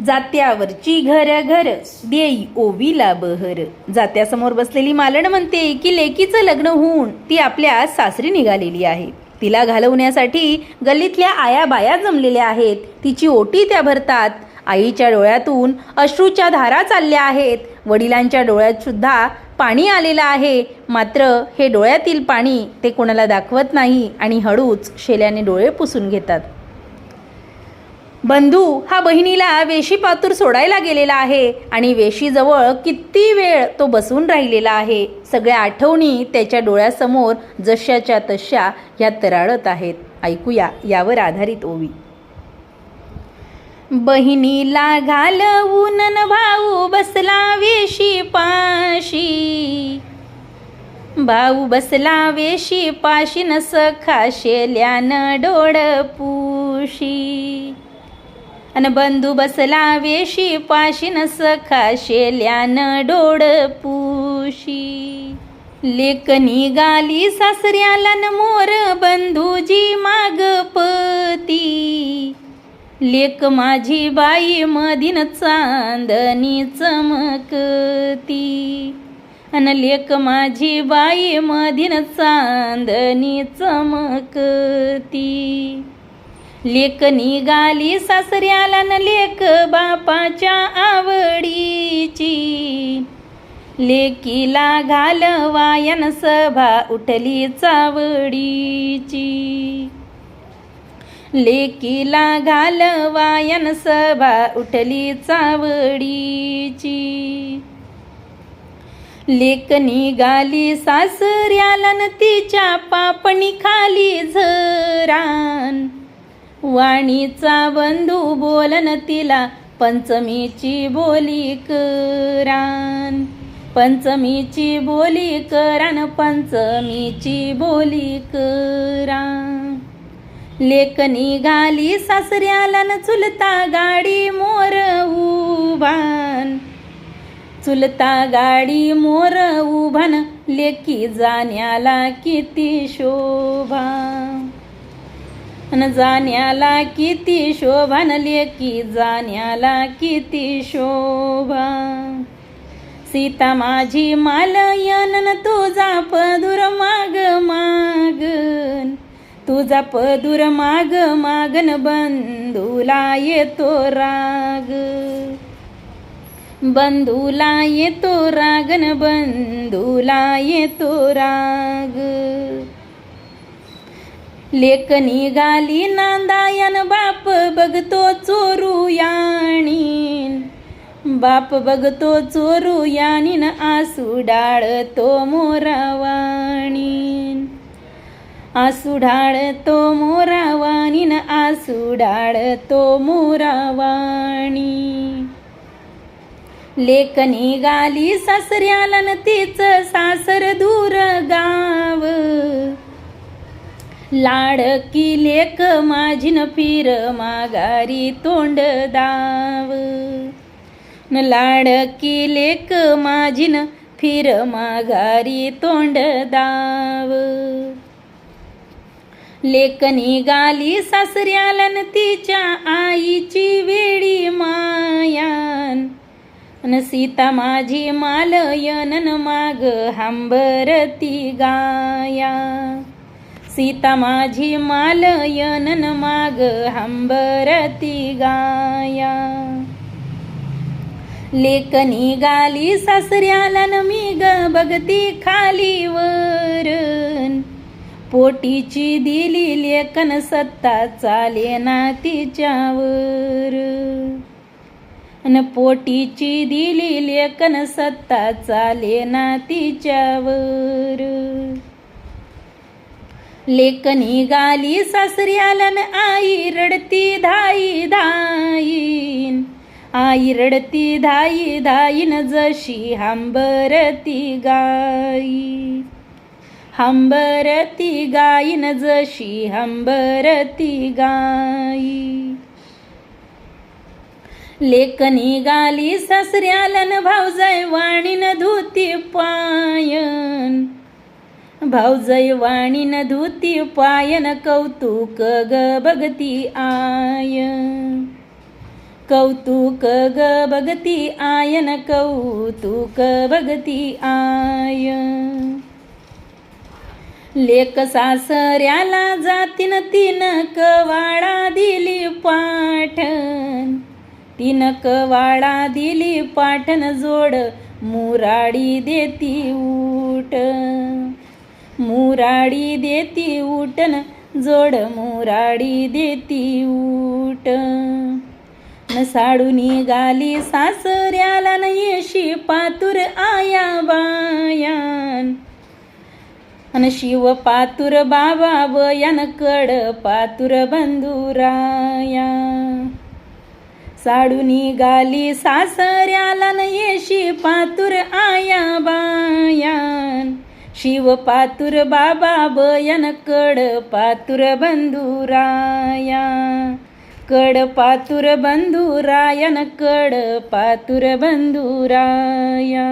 जात्यावरची घर घर देई ओवीला बहर. जात्यासमोर बसलेली मालण म्हणते की लेकीचं लग्न होऊन ती आपल्या सासरी निघालेली आहे. तिला घालवण्यासाठी गल्लीतल्या आया बाया जमलेल्या आहेत. तिची ओटी त्या भरतात. आईच्या डोळ्यातून अश्रूच्या धारा चालल्या आहेत. वडिलांच्या डोळ्यात सुद्धा पाणी आलेलं आहे. मात्र हे डोळ्यातील पाणी ते कोणाला दाखवत नाही आणि हळूच शेल्याने डोळे पुसून घेतात. बंधू हा बहिणीला वेशीपातूर सोडायला गेलेला आहे आणि वेशीजवळ किती वेळ तो बसून राहिलेला आहे. सगळ्या आठवणी त्याच्या डोळ्यासमोर जशाच्या तशा ह्या तराळत आहेत. ऐकूया यावर आधारित ओवी. बहिणीला घालवून भाऊ बसला वेशी पाशी. भाऊ बसला वेशी पाशी न सखा शेल्यानं डोळ पुशी. अन बंधू बसला वेशी पाशी न सखा शेल्यानं डोळ पुशी. लेक निघाली सासऱ्याला न मोर बंधूजी मागपती. लेक माझी बाई मधीन चांदणी चमकती. अन लेक माझी बाई मधीन चांदणी चमकती. लेक निघाली सासऱ्याला न लेक बापाच्या आवडीची. लेकीला घालवायन सभा उठली चावडीची. लेकीला घालवायन सभा उठली चावडीची. लेक निघाली सासऱ्याला न तिच्या पापणी खाली झरान. वाणीचा बंधू बोलन तिला पंचमीची बोली करान. पंचमीची बोली करान. पंचमीची बोली करान. लेक निघाली सासऱ्याला न चुलता गाडी मोर उभान. चुलता गाडी मोर उभान. लेकी जाण्याला किती शोभा. न जाण्याला किती शोभा. न लेकी जाण्याला किती शोभा. सीता माझी मालयन तुझा पदूर माग मागन. तुझा पदूर माग मागन बंधूला येतो राग. बंधूला येतो रागन बंधूला येतो राग. लेक निघाली नांदायन बाप बघतो चोरू याणीन. बाप बघतो चोरू यानीन. आसू डाळतो मोरावाणीन. आसू ढाळतो मोरावाणीन. आसू ढाळतो मोरावाणी. लेक निघाली सासऱ्याला न तिचं सासर दूर गाव. लाडकी लेक माझी न फिर माघारी तोंड दाव. न लाडकी लेक माझी न फिर माघारी तोंड दाव. लेक निघाली सासऱ्याला न तिच्या आईची वेडी मायान. न सीता माझी मालयन माग हंबरती गाया. सीता माझी मालयन माग हंबरती गाया. लेक निघाली सासऱ्याला न मी ग बघती खाली वरन. पोटीची दिली लेकन सत्ता चालेना तिच्यावर. न पोटीची दिली लेकन सत्ता चालेना तिच्यावर. लेक निघाली सासऱ्याला न आई रडती धाई धाईन. आई रडती धाई धाईन जशी हंबरती गाई. हंबरती गाईन जशी हंबरती गाई. लेक निघाली सासऱ्याला न भावजाई वाणीन धुती पायन. भावजाई वाणीन धुती पायन. कौतुक ग बघती आय. कौतुक ग भगती आयन कौतुक भगती आय. लेक सासऱ्याला जातीन तीन कवाडा दिली पाठन. तीन कवाडा दिली पाठन जोड मुराडी देती उठ. मुराडी देती उठन जोड मुराडी देती उठ. न साडू निघाली सासऱ्याला न येशी पातूर आया बायान. अन शिव पातूर बाबा बयान कड पातूर बंधुराया. साडू निघाली सासऱ्याला न येशी पातूर आया बायान. शिव पातूर बाबा बयान कड पातूर बंधुराया. कड पातूर बंधुराया न कड पातूर बंधुराया.